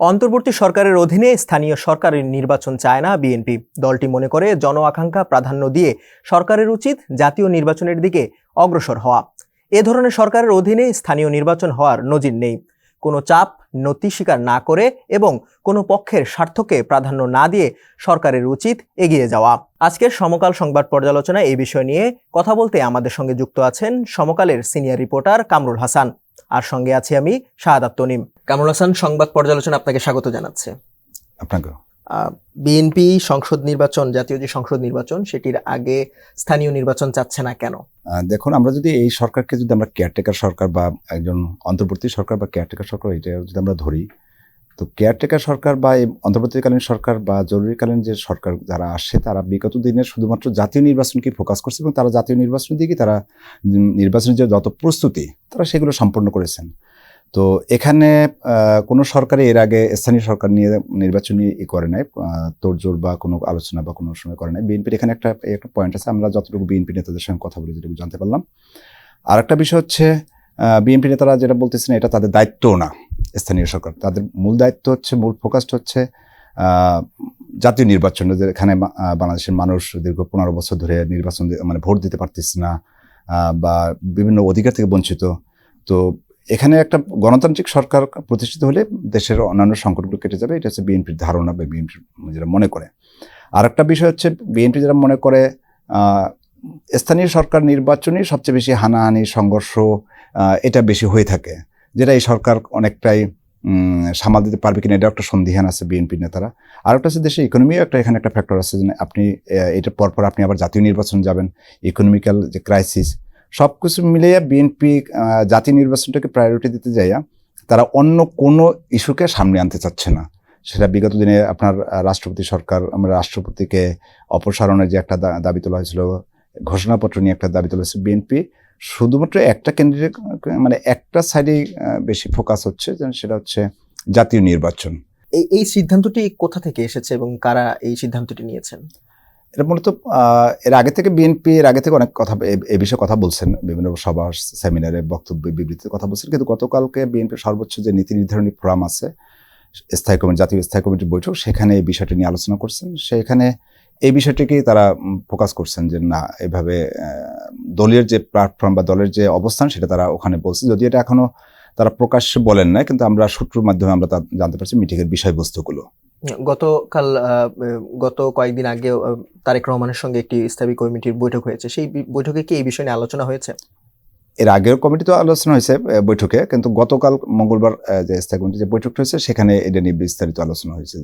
অন্তর্বর্তী সরকারের অধীনে স্থানীয় সরকারের নির্বাচন চায় না বিএনপি। দলটি মনে করে জন আকাঙ্ক্ষা প্রাধান্য দিয়ে সরকারের উচিত জাতীয় নির্বাচনের দিকে অগ্রসর হওয়া। এ ধরনের সরকারের অধীনে স্থানীয় নির্বাচন হওয়ার নজির নেই। কোনো চাপ নতি স্বীকার না করে এবং কোনো পক্ষের স্বার্থকে প্রাধান্য না দিয়ে সরকারের উচিত এগিয়ে যাওয়া। আজকের সমকাল সংবাদ পর্যালোচনায় এই বিষয় নিয়ে কথা বলতে আমাদের সঙ্গে যুক্ত আছেন সমকালের সিনিয়র রিপোর্টার কামরুল হাসান, আর সঙ্গে আছি আমি শাহাদাত তনিম। কামরুল হাসান, সংবাদ পর্যালোচনা আপনাকে স্বাগত জানাচ্ছে। আপনাকে। বিএনপি সংসদ নির্বাচন, জাতীয় যে সংসদ নির্বাচন, সেটির আগে স্থানীয় নির্বাচন চাচ্ছে না কেন? দেখুন, আমরা যদি এই সরকারকে যদি আমরা কেয়ারটেকার সরকার বা একজন অন্তর্বর্তী সরকার বা কেয়ারটেকার সরকার এটা যদি আমরা ধরি, তো কেয়ারটেকার সরকার বা এই অন্তর্বর্তীকালীন সরকার বা জরুরিকালীন যে সরকার যারা আসে তারা বিগত দিনে শুধুমাত্র জাতীয় নির্বাচনকে ফোকাস করছে এবং তারা জাতীয় নির্বাচনের দিকে তারা নির্বাচনের যে যত প্রস্তুতি তারা সেগুলো সম্পন্ন করেছেন। তো এখানে কোনো সরকারে এর আগে স্থানীয় সরকার নিয়ে নির্বাচনী করে নাই, তোড়জোড় বা কোনো আলোচনা বা কোনো সময় করে নাই। বিএনপির এখানে একটা পয়েন্ট আছে, আমরা যতটুকু বিএনপি নেতাদের সঙ্গে কথা বলে যেটুকু জানতে পারলাম। আর একটা বিষয় হচ্ছে বিএনপি নেতারা যেটা বলতেছেন এটা তাদের দায়িত্বও না। স্থানীয় সরকার তাদের মূল দায়িত্ব হচ্ছে, মূল ফোকাসটা হচ্ছে জাতীয় নির্বাচন, যেখানে বাংলাদেশের মানুষ দীর্ঘ 15 বছর ধরে নির্বাচন মানে ভোট দিতে পারতেছে না বা বিভিন্ন অধিকার থেকে বঞ্চিত। তো এখানে একটা গণতান্ত্রিক সরকার প্রতিষ্ঠিত হলে দেশের অন্যান্য সংকটগুলো কেটে যাবে, এটা হচ্ছে বিএনপির ধারণা বা বিএনপি যেটা মনে করে। আর একটা বিষয় হচ্ছে বিএনপি যেটা মনে করে স্থানীয় সরকার নির্বাচনে সবচেয়ে বেশি হানাহানি সংঘর্ষ এটা বেশি হয়ে থাকে, যেটা এই সরকার অনেকটাই সামাল দিতে পারবে কিনা এটা একটা সন্দিহান আছে বিএনপি নেতারা। আর একটা হচ্ছে দেশের ইকোনমিও এখানে একটা ফ্যাক্টর আছে, যে আপনি এটার পরপর আপনি আবার জাতীয় নির্বাচন যাবেন, ইকোনমিক্যাল যে ক্রাইসিস সব কিছু মিলিয়ে বিএনপি জাতীয় নির্বাচনটাকে প্রায়োরিটি দিতে যাইয়া তারা অন্য কোনো ইস্যুকে সামনে আনতে চাচ্ছে না। সেটা বিগত দিনে আপনার রাষ্ট্রপতি সরকার, আমরা রাষ্ট্রপতিকে অপসারণের যে একটা দাবি তোলা হয়েছিল, ঘোষণাপত্র নিয়ে একটা দাবি তোলা হয়েছিল, বিএনপি শুধুমাত্র একটা ক্যান্ডিডেট মানে একটা সাইডেই বেশি ফোকাস হচ্ছে, সেটা হচ্ছে জাতীয় নির্বাচন। এই সিদ্ধান্তটি কোথা থেকে এসেছে এবং কারা এই সিদ্ধান্তটি নিয়েছেন? এটা মূলত এর আগে থেকে বিএনপি অনেক কথা এ বিষয়ে কথা বলছেন, বিভিন্ন সভা সেমিনারে বক্তব্য বিবৃতিতে কথা বলছেন, কিন্তু গতকালকে বিএনপির সর্বোচ্চ যে নীতি নির্ধারণী ফোরাম আছে, স্থায়ী কমিটি, জাতীয় স্থায়ী কমিটির বৈঠক, সেখানে এই বিষয়টি নিয়ে আলোচনা করছেন। সেখানে এই বিষয়টিকেই তারা ফোকাস করছেন যে না, এভাবে দলের যে প্ল্যাটফর্ম বা দলের যে অবস্থান সেটা তারা ওখানে বলছে, যদি এটা এখনো তারা প্রকাশ্যে বলেন না, কিন্তু আমরা সূত্রের মাধ্যমে আমরা জানতে পারছি মিটিংয়ের বিষয়বস্তুগুলো। গত কয়েকদিন আগে তারেক রহমানের সঙ্গে একটি স্থায়ী কমিটির বৈঠক হয়েছে, সেই বৈঠকে কি এই বিষয় নিয়ে আলোচনা হয়েছে? এর আগেও কমিটি তো আলোচনা হয়েছে বৈঠকে, কিন্তু গতকাল মঙ্গলবার যে স্থায়ী কমিটি যে বৈঠকটা হয়েছে সেখানে এটা নিয়ে বিস্তারিত আলোচনা হয়েছে।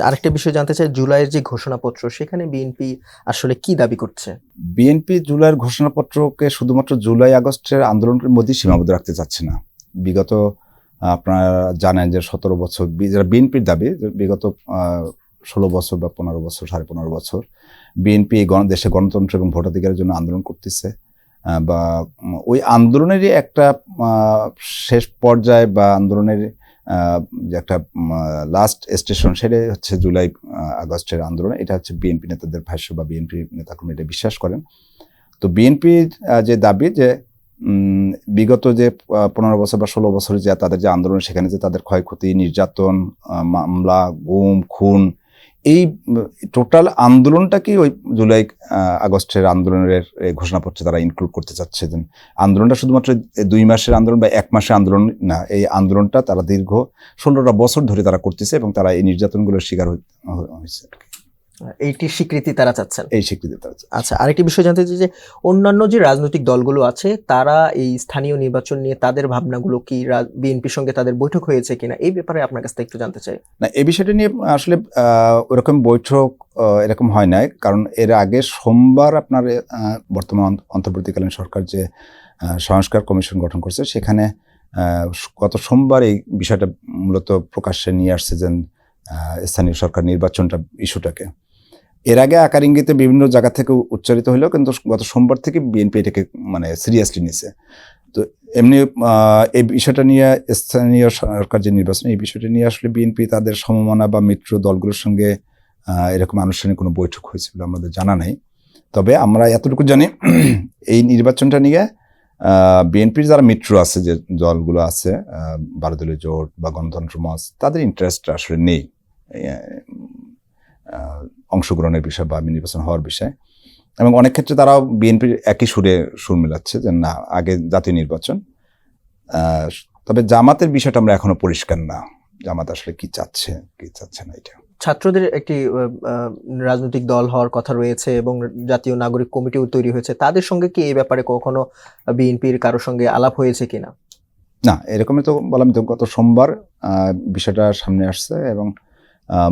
আরেকটা বিষয় জানতে চাই, জুলাইয়ের যে ঘোষণাপত্র, সেখানে বিএনপি আসলে কি দাবি করছে? বিএনপি জুলাইয়ের ঘোষণাপত্রকে শুধুমাত্র জুলাই আগস্টের আন্দোলনের মধ্যেই সীমাবদ্ধ রাখতে চাচ্ছে না। বিগত আপনারা জানেন যে 17 বছর যারা বিএনপির দাবি, বিগত 16 বছর বা 15 বছর, 15.5 বছর বিএনপি দেশে গণতন্ত্র এবং ভোটাধিকারের জন্য আন্দোলন করতেছে, বা ওই আন্দোলনেরই একটা শেষ পর্যায়ে বা আন্দোলনের যে একটা লাস্ট স্টেশন, সেটাই হচ্ছে জুলাই আগস্টের আন্দোলন। এটা হচ্ছে বিএনপি নেতাদের ভাষ্য বা বিএনপি নেতাকর্মী এটা বিশ্বাস করেন। তো বিএনপির যে দাবি যে বিগত যে 15 বছর বা 16 বছর যে তাদের যে আন্দোলন, সেখানে যে তাদের ক্ষয়ক্ষতি, নির্যাতন, মামলা, গুম, খুন, এই টোটাল আন্দোলনটাকে ওই জুলাই আগস্টের আন্দোলনের ঘোষণাপত্রে তারা ইনক্লুড করতে চাচ্ছে। যে আন্দোলনটা শুধুমাত্র 2 মাসের আন্দোলন বা 1 মাসের আন্দোলন না, এই আন্দোলনটা তারা দীর্ঘ 16টা বছর ধরে তারা করতেছে এবং তারা এই নির্যাতনগুলোর শিকার হয়েছে। এইটি স্বীকৃতি তারা চাচ্ছেন, এই স্বীকৃতি তারা চাচ্ছেন। আচ্ছা, আরেকটি বিষয় জানতে চাই যে অন্যান্য যে রাজনৈতিক দলগুলো আছে তারা এই স্থানীয় নির্বাচন নিয়ে তাদের ভাবনাগুলো কি, বিএনপির সঙ্গে তাদের বৈঠক হয়েছে কিনা, এই ব্যাপারে আপনার কাছ থেকে একটু জানতে চাই। না, এই বিষয়টা নিয়ে আসলে ওরকম বৈঠক এরকম হয় নাই, কারণ এর আগে সোমবার আপনার বর্তমান অন্তর্বর্তীকালীন সরকার যে সংস্কার কমিশন গঠন করছে, সেখানে গত সোমবার এই বিষয়টা মূলত প্রকাশ্যে নিয়ে আসছে, যে স্থানীয় সরকার নির্বাচনটা ইস্যুটাকে এর আগে আকার ইঙ্গিতে বিভিন্ন জায়গা থেকে উচ্চারিত হলেও কিন্তু গত সোমবার থেকে বিএনপি এটাকে মানে সিরিয়াসলি নিছে। তো এমনি এই বিষয়টা নিয়ে স্থানীয় সরকার যে নির্বাচন, এই বিষয়টা নিয়ে আসলে বিএনপি তাদের সমমনা বা মিত্র দলগুলোর সঙ্গে এরকম আনুষ্ঠানিক কোনো বৈঠক হয়েছে বলে আমাদের জানা নেই। তবে আমরা এতটুকু জানি এই নির্বাচনটা নিয়ে বিএনপির যারা মিত্র আছে, যে দলগুলো আছে 12 দলীয় জোট বা গণতন্ত্র মঞ্চ, তাদের ইন্টারেস্ট আসলে নেই অংশগ্রহণের বিষয় বা নির্বাচন হওয়ার বিষয়। এবং অনেক ক্ষেত্রে তারাও বিএনপির একই সুর মেলাচ্ছে যে না, আগে জাতীয় নির্বাচন। তবে জামাতের বিষয়টা আমরা এখনো পরিষ্কার না, জামাত আসলে কি চাচ্ছে না এটা। ছাত্রদের একটি রাজনৈতিক দল হওয়ার কথা রয়েছে এবং জাতীয় নাগরিক কমিটিও তৈরি হয়েছে, তাদের সঙ্গে কি এই ব্যাপারে কখনো বিএনপির কারোর সঙ্গে আলাপ হয়েছে কিনা? না, এরকমই তো বললাম তো, গত সোমবার বিষয়টা সামনে আসছে এবং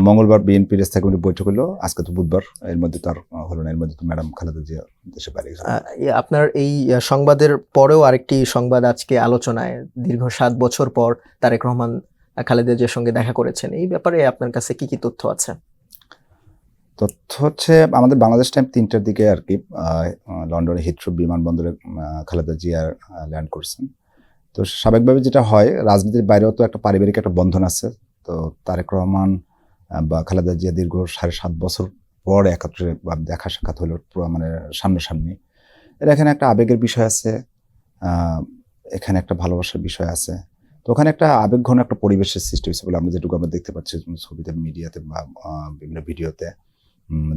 মঙ্গলবার বিএনপির স্থায়ী কমিটির বৈঠক হলো, আজকে তো বুধবার, এর মধ্যে তার হলো না, এর মধ্যে তো ম্যাডাম খালেদা জিয়া দেশে বাইরে গেছেন। আপনার এই সংবাদের পরেও আরেকটি সংবাদ আজকে আলোচনায়, দীর্ঘ 7 বছর পর তারেক রহমান খালেদা জিয়ার সঙ্গে দেখা করেছেন, এই ব্যাপারে আপনার কাছে কি কি তথ্য আছে? তথ্য হচ্ছে আমাদের বাংলাদেশ টাইম 3টার দিকে আর কি লন্ডনের হিথ্রো বিমানবন্দরে খালেদা জিয়া ল্যান্ড করছেন। তো স্বাভাবিকভাবে যেটা হয়, রাজনীতির বাইরেও তো একটা পারিবারিক একটা বন্ধন আছে। তো তারেক রহমান বা খালেদা জিয়া দীর্ঘ 7.5 বছর পর একত্রে দেখা সাক্ষাৎ হলো, মানে সামনাসামনি। এখানে একটা আবেগের বিষয় আছে, এখানে একটা ভালোবাসার বিষয় আছে। তো ওখানে একটা আবেগঘন একটা পরিবেশের সৃষ্টি হয়েছে বলে আমরা যেটুকু আমরা দেখতে পাচ্ছি ছবিতে, মিডিয়াতে বা বিভিন্ন ভিডিওতে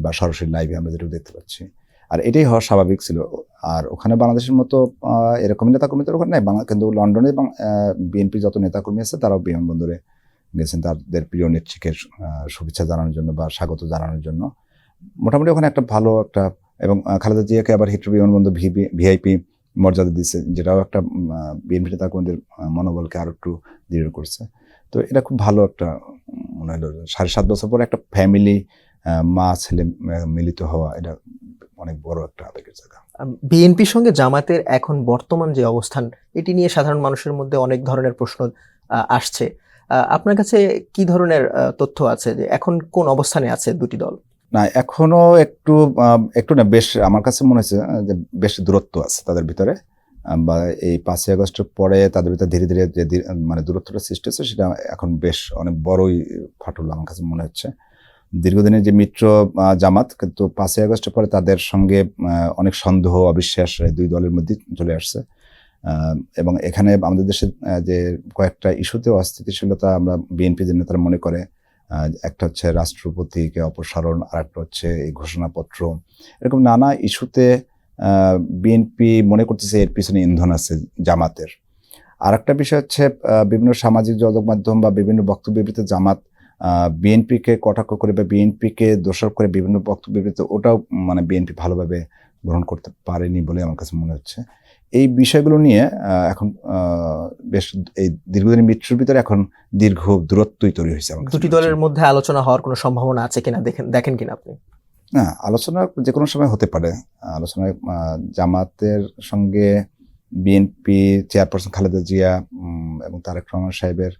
বা সরাসরি লাইভে আমরা যেটুকু দেখতে পাচ্ছি। আর এটাই হওয়া স্বাভাবিক ছিল। আর ওখানে বাংলাদেশের মতো এরকম নেতাকর্মীদের ওখানে নাই, কিন্তু লন্ডনে বিএনপি যত নেতাকর্মী আছে তারাও বিমানবন্দরে গেছেন তাদের প্রিয় নেত্রীকে শুভেচ্ছা জানানোর জন্য বা স্বাগত জানানোর জন্য। মোটামুটি ওখানে একটা ভালো একটা, এবং খালেদা জিয়াকে আবার হিথ্রো বিমানবন্দর ভিআইপি মর্যাদা দিচ্ছে, যেটাও একটা বিএনপি নেতাকর্মীদের মনোবলকে আরো একটু দৃঢ় করছে। তো এটা খুব ভালো একটা মনে হলো, 7.5 বছর পর একটা ফ্যামিলি, মা ছেলে মিলিত হওয়া, এটা অনেক বড় একটা আবেগের জায়গা। বিএনপির সঙ্গে জামাতের এখন বর্তমান যে অবস্থান, এটি নিয়ে সাধারণ মানুষের মধ্যে অনেক ধরনের প্রশ্ন আসছে। আপনার কাছে কি ধরনের তথ্য আছে যে এখন কোন অবস্থানে আছে দুটি দল? না, এখনো একটু না, বেশ আমার কাছে মনে হচ্ছে যে বেশ দূরত্ব আছে তাদের ভিতরে, বা এই 5ই আগস্টের পরে তাদের ভিতরে ধীরে ধীরে যে মানে দূরত্বটা সৃষ্টি হচ্ছে, সেটা এখন বেশ অনেক বড়ই ফাটল আমার কাছে মনে হচ্ছে। দীর্ঘদিনের যে মিত্র জামাত, কিন্তু 5ই আগস্টের পরে তাদের সঙ্গে অনেক সন্দেহ, অবিশ্বাস দুই দলের মধ্যে চলে আসছে। এবং এখানে আমাদের দেশের যে কয়েকটা ইস্যুতে অস্থিতিশীলতা আমরা বিএনপি যে নেতারা মনে করে, একটা হচ্ছে রাষ্ট্রপতিকে অপসারণ, আর একটা হচ্ছে এই ঘোষণাপত্র, এরকম নানা ইস্যুতে বিএনপি মনে করতেছে এর পিছনে ইন্ধন আছে জামাতের। আর একটা বিষয় হচ্ছে বিভিন্ন সামাজিক যোগাযোগ মাধ্যম বা বিভিন্ন বক্তব্য বিবৃতিতে জামাত বিএনপিকে কটাক্ষ করে বা বিএনপিকে দোষারোপ করে বিভিন্ন বক্তব্য বিবৃতি, ওটাও মানে বিএনপি ভালোভাবে গ্রহণ করতে পারেনি বলে আমার কাছে মনে হচ্ছে। এই বিষয়গুলো নিয়ে এখন বেশ এই দীর্ঘদিনের মিত্রের ভিতরে এখন দীর্ঘ দূরত্বই তৈরি হয়েছে। দুটি দলের মধ্যে আলোচনা হওয়ার কোনো সম্ভাবনা আছে কিনা দেখেন কিনা আপনি? না, আলোচনা যে কোনো সময় হতে পারে। আলোচনায় জামাতের সঙ্গে বিএনপি চেয়ারপারসন খালেদা জিয়া এবং তারেক রহমান সাহেবের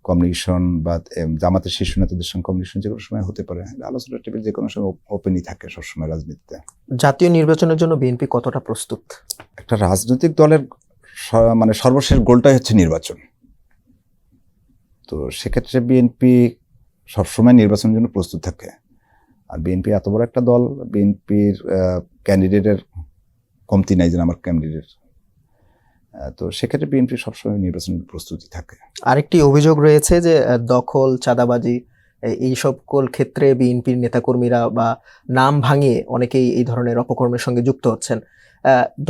কমিউনিকেশন বা জামাতের শীর্ষ নেতাদের সঙ্গে কমিউনিকেশন যে কোনো সময় হতে পারে। আলোচনার টেবিল যে কোনো সময় ওপেনই থাকে সবসময় রাজনীতিতে। জাতীয় নির্বাচনের জন্য বিএনপি কতটা প্রস্তুত? একটা রাজনৈতিক দলের মানে সর্বশেষ গোলটাই হচ্ছে নির্বাচন। তো সেক্ষেত্রে বিএনপি সবসময় নির্বাচনের জন্য প্রস্তুত থাকে। আর বিএনপি এত বড় একটা দল, বিএনপির ক্যান্ডিডেটের কমতি নাই যে আমার ক্যান্ডিডেট। তো সেক্ষেত্রে বিএনপি সবসময় নির্বাচনের প্রস্তুতি থাকে। আরেকটি অভিযোগ রয়েছে যে দখল, চাঁদাবাজি, এই সকল ক্ষেত্রে বিএনপির নেতাকর্মীরা বা নাম ভাঙিয়ে অনেকেই এই ধরনের অপকর্মের সঙ্গে যুক্ত হচ্ছেন।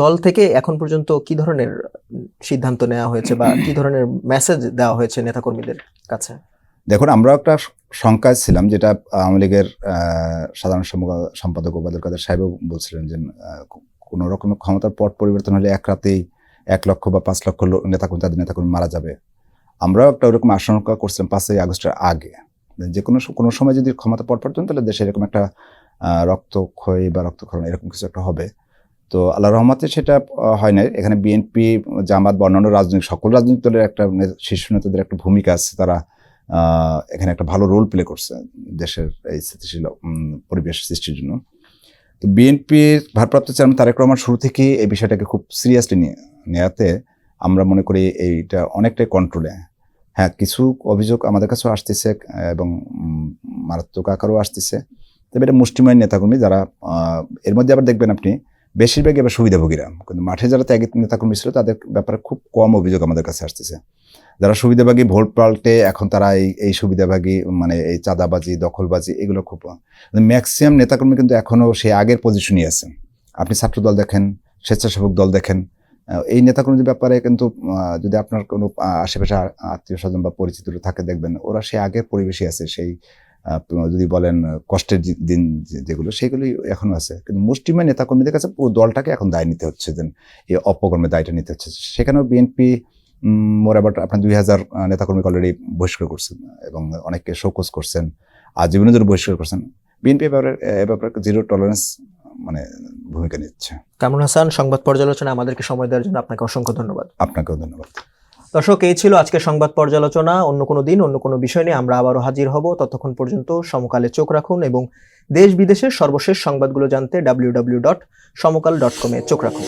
দল থেকে এখন পর্যন্ত কি ধরনের সিদ্ধান্ত নেওয়া হয়েছে বা কি ধরনের মেসেজ দেওয়া হয়েছে নেতাকর্মীদের কাছে? দেখুন, আমরা একটা শঙ্কায় ছিলাম, যেটা আওয়ামী লীগের সাধারণ সম্পাদক ওবায়দুল কাদের সাহেবও বলছিলেন যে কোনো রকমের ক্ষমতার পট পরিবর্তন হলে এক রাতেই 1 লক্ষ বা 5 লক্ষ নেতাকর্মী, তাদের নেতাকর্মী মারা যাবে। আমরাও একটা ওরকম আশঙ্কা করছিলাম 5ই আগস্টের আগে, যে কোনো সময় যদি ক্ষমতা পট পরিবর্তন, তাহলে দেশে এরকম একটা রক্তক্ষয় বা রক্তক্ষরণ এরকম কিছু একটা হবে। তো আল্লাহ রহমতে সেটা হয় না। এখানে বিএনপি, জামাত বা অন্যান্য সকল রাজনৈতিক দলের একটা শীর্ষ নেতাদের একটা ভূমিকা আছে, তারা এখানে একটা ভালো রোল প্লে করছে দেশের এই স্থিতিশীল পরিবেশ সৃষ্টির জন্য। তো বিএনপির ভারপ্রাপ্ত চেয়ারম্যান তারেক রহমান শুরু থেকে এই বিষয়টাকে খুব সিরিয়াসলি নেওয়াতে আমরা মনে করি এইটা অনেকটাই কন্ট্রোলে। হ্যাঁ, কিছু অভিযোগ আমাদের কাছেও আসতেছে এবং মারাত্মক আকারও আসতেছে, তবে এটা মুষ্টিমেয় নেতাকর্মী যারা, এর মধ্যে আবার দেখবেন আপনি বেশিরভাগই এবার সুবিধাভোগীরা, কিন্তু মাঠে যারা ত্যাগী নেতাকর্মী ছিল তাদের ব্যাপারে খুব কম অভিযোগ আমাদের কাছে আসতেছে। যারা সুবিধাভাগী ভোট পাল্টে এখন তারা এই সুবিধাভাগী মানে এই চাঁদাবাজি, দখলবাজি এগুলো খুব ম্যাক্সিমাম নেতাকর্মী কিন্তু এখনো সেই আগের পজিশনই আছে। আপনি ছাত্রদল দেখেন, স্বেচ্ছাসেবক দল দেখেন, এই নেতাকর্মীদের ব্যাপারে কিন্তু যদি আপনার কোনো আশেপাশে আত্মীয় স্বজন বা পরিচিত থাকে দেখবেন ওরা সেই আগের পরিবেশই আছে। সেই যদি বলেন কষ্টের দিন যেগুলো সেগুলোই এখনো আছে, কিন্তু মুষ্টিমেয় নেতাকর্মীদের কাছে পুরো দলটাকে এখন দায় নিতে হচ্ছে, যে এই অপকর্মের দায়টা নিতে হচ্ছে। সেখানেও বিএনপি মোরাবাট আপনার 2000 নেতাকর্মীকে অলরেডি বহিষ্কার করছেন এবং অনেককে শোকজ করছেন, আজীবনের জন্য বহিষ্কার করছেন। বিএনপি এবার জিরো টলারেন্স মানে ভূমিকা নিচ্ছে। কামরুল হাসান, সংবাদ পর্যালোচনা আমাদেরকে সময় দেওয়ার জন্য আপনাকে অসংখ্য ধন্যবাদ। আপনাকেও ধন্যবাদ। দর্শক, এই ছিল আজকের সংবাদ পর্যালোচনা। অন্য কোনো দিন অন্য কোনো বিষয় নিয়ে আমরা আবারও হাজির হব। ততক্ষণ পর্যন্ত সমকালে চোখ রাখুন এবং দেশ বিদেশের সর্বশেষ সংবাদগুলো জানতে www.সমকাল.com চোখ রাখুন।